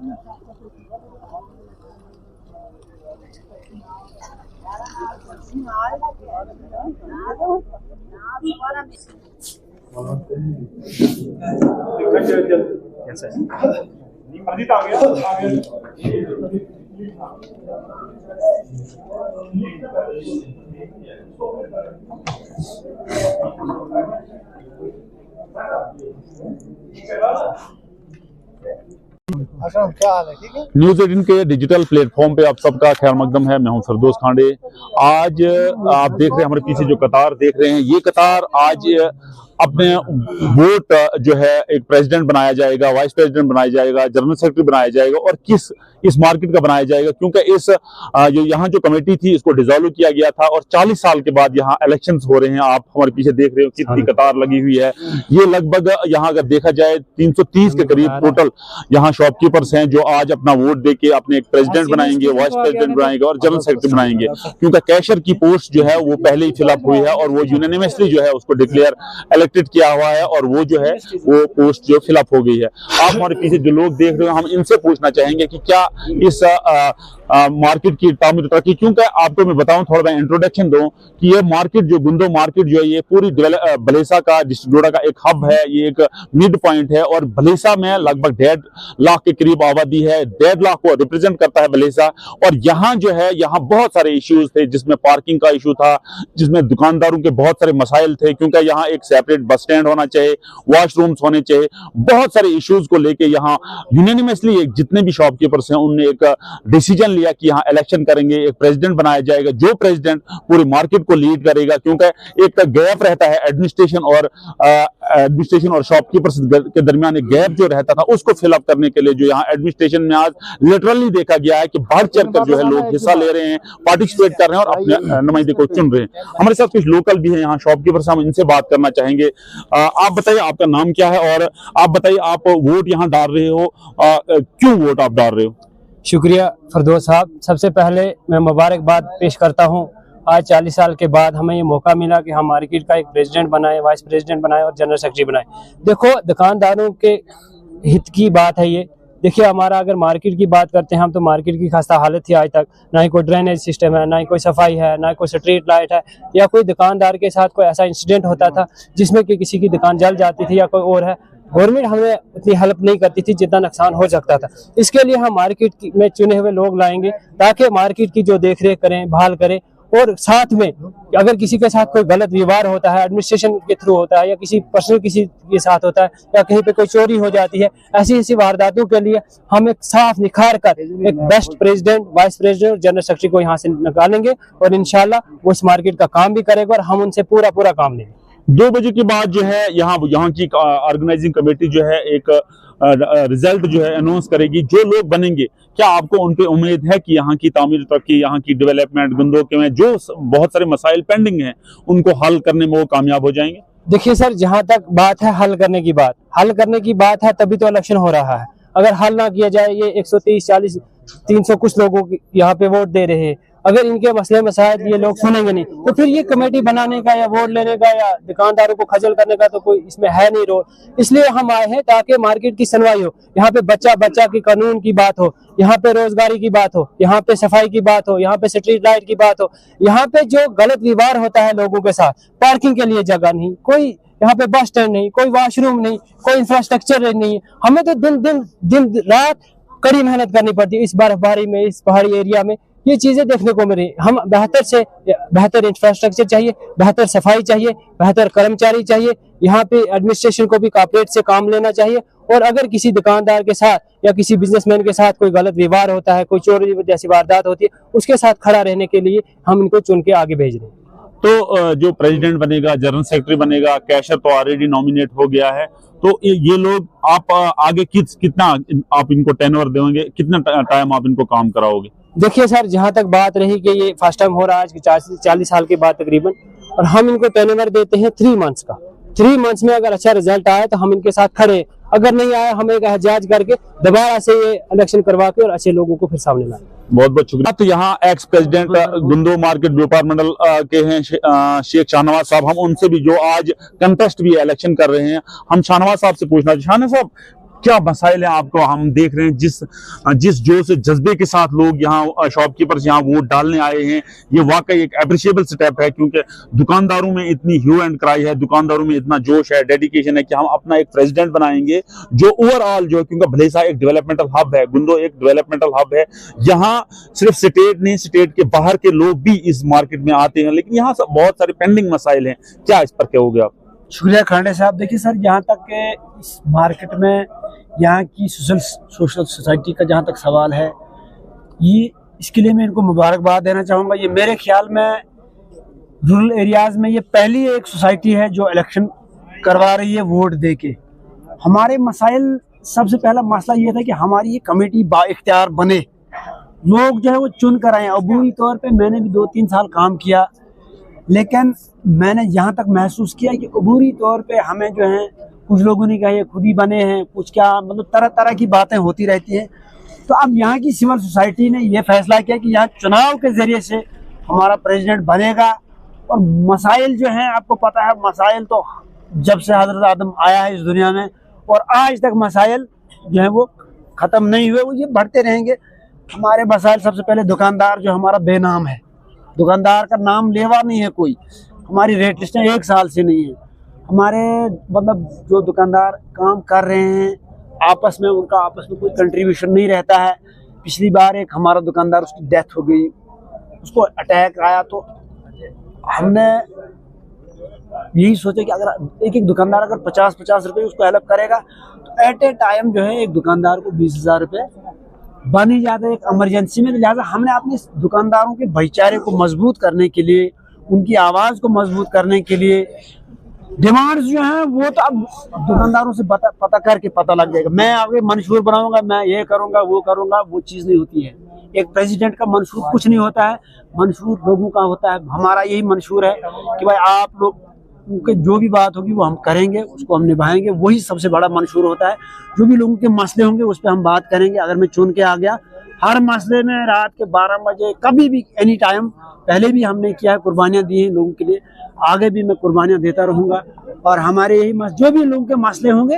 क्या हाल है? ठीक है। न्यूज़ 18 के डिजिटल प्लेटफॉर्म पे आप सबका खैर मकदम है। मैं हूं फिरदौस खांडे। आज आप देख रहे हैं, हमारे पीछे जो कतार देख रहे हैं, ये कतार आज अपने वोट जो है एक प्रेसिडेंट बनाया जाएगा, वाइस प्रेसिडेंट बनाया जाएगा, जनरल सेक्रेटरी बनाया जाएगा और किस इस मार्केट का बनाया जाएगा, क्योंकि इस जो यहाँ जो कमेटी थी इसको डिसॉल्व किया गया था और 40 साल के बाद यहाँ इलेक्शंस हो रहे हैं। आप हमारे पीछे देख रहे हो कितनी कतार लगी हुई है। ये लगभग यहाँ अगर देखा जाए 330 के करीब टोटल यहाँ शॉपकीपर्स हैं जो आज अपना वोट देके अपने एक प्रेसिडेंट बनाएंगे, वाइस प्रेसिडेंट बनाएंगे और जनरल सेक्रेटरी बनाएंगे, क्योंकि कैशियर की पोस्ट जो है वो पहले ही फिलअप हुई है और वो यूनानिमसली जो है उसको डिक्लेयर इलेक्टेड किया हुआ है और वो जो है वो पोस्ट जो फिलअप हो गई है। आप हमारे पीछे जो लोग देख रहे हो, हम इनसे पूछना चाहेंगे कि क्या इस मार्केट की तामीर तरक्की, क्योंकि आपको मैं बताऊं, थोड़ा मैं इंट्रोडक्शन दूं कि ये मार्केट जो गुंदो मार्केट जो है ये पूरी भलेसा का डिस्ट्रिक्ट डोडा का एक हब है, ये एक मिड पॉइंट है और भलेसा में लगभग 1.5 लाख के करीब आबादी है। 1.5 लाख को रिप्रेजेंट करता है भलेसा। और यहाँ जो है यहाँ बहुत सारे इश्यूज थे, जिसमें पार्किंग का इशू था, जिसमें दुकानदारों के बहुत सारे मसाइल थे, क्योंकि यहाँ एक सेपरेट बस स्टैंड होना चाहिए, वॉशरूम्स होने चाहिए, बहुत सारे इश्यूज को लेके यहाँ यूनानिमसली जितने भी शॉपकीपर्स हैं उनने एक डिसीजन लिया कि यहाँ इलेक्शन करेंगे, एक प्रेसिडेंट बनाया जाएगा जो प्रेसिडेंट पूरी मार्केट को लीड करेगा, क्योंकि एक गैप रहता है एडमिनिस्ट्रेशन और शॉपकीपर्स के दरमियान एक गैप जो रहता था उसको फिलअप करने के लिए जो यहाँ एडमिनिस्ट्रेशन में आज लिटरली देखा गया है कि बढ़ चढ़कर जो है लोग हिस्सा ले रहे हैं, पार्टिसिपेट कर रहे हैं और अपने नुमाइंदे को चुन रहे हैं। हमारे साथ कुछ लोकल भी हैं यहाँ शॉपकीपर्स, हम इनसे बात करना चाहेंगे। आप बताइए आपका नाम क्या है और आप बताइए आप वोट यहाँ डाल रहे हो, क्यों वोट आप डाल रहे हो? शुक्रिया फिरदौस साहब। सबसे पहले मैं मुबारकबाद पेश करता हूं। आज 40 साल के बाद हमें ये मौका मिला कि हम मार्केट का एक प्रेसिडेंट बनाए, वाइस प्रेसिडेंट बनाए और जनरल सेक्रेटरी बनाए। देखो, दुकानदारों के हित की बात है ये। देखिए, हमारा अगर मार्केट की बात करते हैं हम, तो मार्केट की खस्ता हालत थी आज तक। ना ही कोई ड्रेनेज सिस्टम है, ना ही कोई सफाई है, ना ही कोई स्ट्रीट लाइट है, या कोई दुकानदार के साथ कोई ऐसा इंसिडेंट होता था जिसमें कि किसी की दुकान जल जाती थी या कोई और है। गवर्नमेंट हमें उतनी हेल्प नहीं करती थी जितना नुकसान हो सकता था। इसके लिए हम मार्केट में चुने हुए लोग लाएंगे ताकि मार्केट की जो देखरेख करें, बहाल करें, और साथ में अगर किसी के साथ कोई गलत व्यवहार होता है, एडमिनिस्ट्रेशन के थ्रू होता है या किसी पर्सनल किसी के साथ होता है या कहीं पे कोई चोरी हो जाती है, ऐसी वारदातों के लिए हम एक साफ निखार कर एक best president, vice president, general secretary को यहाँ से निकालेंगे और इंशाल्लाह वो इस मार्केट का काम भी करेगा और हम उनसे पूरा काम लेंगे। 2 बजे के बाद जो है यहाँ की ऑर्गेनाइजिंग कमेटी जो है एक रिजल्ट जो है अनाउंस करेगी। जो लोग बनेंगे, क्या आपको उन पे उम्मीद है कि यहाँ की तामीर तरक्की, यहाँ की डेवलपमेंट, गुंदों के में जो बहुत सारे मसाइल पेंडिंग हैं उनको हल करने में वो कामयाब हो जाएंगे? देखिए सर, जहाँ तक बात है हल करने की बात है, तभी तो इलेक्शन हो रहा है। अगर हल ना किया जाए, ये 130, 40, 300 कुछ लोगों यहाँ पे वोट दे रहे हैं, अगर इनके मसले मसाइल ये लोग सुनेंगे नहीं, तो फिर ये कमेटी बनाने का या वोट लेने का या दुकानदारों को खजल करने का तो कोई इसमें है नहीं रोल। इसलिए हम आए हैं ताकि मार्केट की सुनवाई हो, यहाँ पे बच्चा की कानून की बात हो, यहाँ पे रोजगारी की बात हो, यहाँ पे सफाई की बात हो, यहाँ पे स्ट्रीट लाइट की बात हो, यहाँ पे जो गलत व्यवहार होता है लोगों के साथ, पार्किंग के लिए जगह नहीं, कोई यहाँ पे बस स्टैंड नहीं, कोई वॉशरूम नहीं, कोई इंफ्रास्ट्रक्चर नहीं है। हमें तो दिन रात कड़ी मेहनत करनी पड़ती है इस बर्फबारी में, इस पहाड़ी एरिया में ये चीजें देखने को मिल रही। हम बेहतर से बेहतर इंफ्रास्ट्रक्चर चाहिए, बेहतर सफाई चाहिए, बेहतर कर्मचारी चाहिए, यहाँ पे एडमिनिस्ट्रेशन को भी कॉर्पोरेट से काम लेना चाहिए। और अगर किसी दुकानदार के साथ या किसी बिजनेसमैन के साथ कोई गलत व्यवहार होता है, कोई चोरी जैसी वारदात होती है, उसके साथ खड़ा रहने के लिए हम इनको चुन के आगे भेज रहे हैं। तो जो प्रेसिडेंट बनेगा, जनरल सेक्रेटरी बनेगा, कैशियर तो ऑलरेडी नॉमिनेट हो गया है, तो ये लोग आप आगे कितना आप इनको टेन्योर देंगे, कितना टाइम आप इनको काम कराओगे? देखिए सर, जहाँ तक बात रही कि ये फर्स्ट टाइम हो रहा है आज 40 साल के बाद तकरीबन, और हम इनको टेन्योर देते हैं 3 मंथ्स का। 3 मंथ्स में अगर अच्छा रिजल्ट आया तो हम इनके साथ खड़े, अगर नहीं आया हम एक एहजाज करके दोबारा से ये इलेक्शन करवा के और अच्छे लोगों को फिर सामने लाए। बहुत बहुत शुक्रिया। तो यहाँ एक्स प्रेसिडेंट गुंदो मार्केट व्यापार मंडल के हैं शेख शाहनवाज साहब, हम उनसे भी जो आज कंटेस्ट भी इलेक्शन कर रहे हैं, हम शाहनवाज साहब से पूछना चाहिए। शाहनवाज साहब, क्या मसाइल है आपको हम देख रहे हैं, जिस जोश जज्बे के साथ लोग यहाँ शॉपकीपर्स यहाँ वोट डालने आए हैं, ये वाकई एक अप्रिशिएबल स्टेप है, क्योंकि दुकानदारों में इतनी ह्यू एंड क्राई है, दुकानदारों में इतना जोश है, डेडिकेशन है कि हम अपना एक प्रेसिडेंट बनाएंगे जो ओवरऑल जो है, क्योंकि भलेसा एक डेवलपमेंटल हब है, गुंदो एक डेवलपमेंटल हब है, यहाँ सिर्फ स्टेट नहीं स्टेट के बाहर के लोग भी इस मार्केट में आते हैं, लेकिन यहाँ बहुत सारे पेंडिंग मसाइल हैं, क्या इस पर कहोगे आप? शुक्रिया खांडे साहब। देखिए सर, जहाँ तक इस मार्केट में यहाँ की सोशल सोसाइटी का जहाँ तक सवाल है, ये इसके लिए मैं इनको मुबारकबाद देना चाहूँगा। ये मेरे ख्याल में रूरल एरियाज़ में ये पहली एक सोसाइटी है जो इलेक्शन करवा रही है वोट दे के। हमारे मसाइल, सबसे पहला मसला ये था कि हमारी ये कमेटी बाइख्तियार बने, लोग जो है वो चुन कर आए। अबूरी तौर पे मैंने भी 2-3 साल काम किया, लेकिन मैंने यहाँ तक महसूस किया कि अबूरी तौर पे हमें जो है, कुछ लोगों ने कहा ये खुद ही बने हैं, कुछ क्या मतलब तरह तरह की बातें होती रहती हैं। तो अब यहाँ की सिविल सोसाइटी ने ये फैसला किया कि यहाँ चुनाव के जरिए से हमारा प्रेसिडेंट बनेगा। और मसाइल जो हैं, आपको पता है मसाइल तो जब से हजरत आदम आया है इस दुनिया में और आज तक मसाइल जो है वो ख़त्म नहीं हुए, वो ये बढ़ते रहेंगे। हमारे मसाइल, सबसे पहले दुकानदार जो हमारा बेनाम है, दुकानदार का नाम लेवा नहीं है कोई, हमारी रेट लिस्टें 1 साल से नहीं है। हमारे मतलब जो दुकानदार काम कर रहे हैं आपस में, उनका आपस में कोई कंट्रीब्यूशन नहीं रहता है। पिछली बार एक हमारा दुकानदार, उसकी डेथ हो गई, उसको अटैक आया, तो हमने यही सोचा कि अगर एक दुकानदार अगर 50-50 रुपये उसको हेल्प करेगा तो एट ए टाइम जो है एक दुकानदार को 20,000 रुपये बन ही जाता है एक इमरजेंसी में। लिहाजा हमने अपने दुकानदारों के भाईचारे को मजबूत करने के लिए, उनकी आवाज़ को मजबूत करने के लिए, डिमांड्स जो हैं वो तो अब दुकानदारों से पता करके पता लग जाएगा। मैं आगे मंशूर बनाऊंगा, मैं ये करूंगा वो करूंगा, वो चीज़ नहीं होती है। एक प्रेसिडेंट का मंशूर कुछ नहीं होता है, मंशूर लोगों का होता है। हमारा यही मंशूर है कि भाई आप लोग उनके जो भी बात होगी वो हम करेंगे, उसको हम निभाएंगे, वही सबसे बड़ा मंशूर होता है। जो भी लोगों के मसले होंगे उस पर हम बात करेंगे। अगर मैं चुन के आ गया, हर मसले में रात के 12 बजे कभी भी एनी टाइम, पहले भी हमने किया है, कुर्बानियाँ दी हैं लोगों के लिए, आगे भी मैं कुर्बानियाँ देता रहूँगा। और हमारे यही जो भी लोगों के मसले होंगे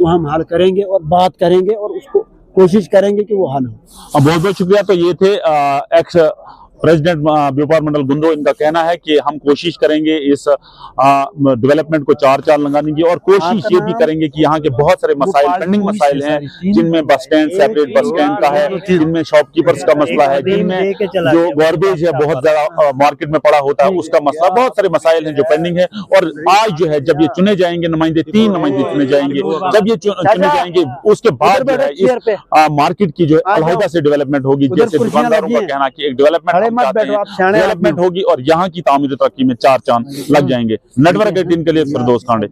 वो हम हल करेंगे और बात करेंगे और उसको कोशिश करेंगे कि वो हल हो। बहुत बहुत शुक्रिया। तो ये थे एक्स प्रेसिडेंट व्यापार मंडल गुंदो। इनका कहना है कि हम कोशिश करेंगे इस डेवलपमेंट को 4 चांद लगाने की, और कोशिश ये भी करेंगे कि यहाँ के बहुत सारे मसाइल, पेंडिंग मसाइल हैं, जिनमें bus stand, separate bus stand का है, जिनमें शॉपकीपर्स का मसला है, जिनमें जो गार्बेज है बहुत ज्यादा मार्केट में पड़ा होता है उसका मसला, बहुत सारे मसाइल हैं जो पेंडिंग है। और आज जो है जब ये चुने जाएंगे नुमाइंदे, 3 नुमाइंदे चुने जाएंगे, जब ये चुने जाएंगे उसके बाद जो है इस मार्केट की जो अलहदा से डेवलपमेंट होगी, जैसे दुकानदारों का कहना कि एक डेवलपमेंट होगी और यहाँ की तामीर तरक्की में 4 चांद लग जाएंगे। नेटवर्क 18 के लिए फिरदौस खांडे।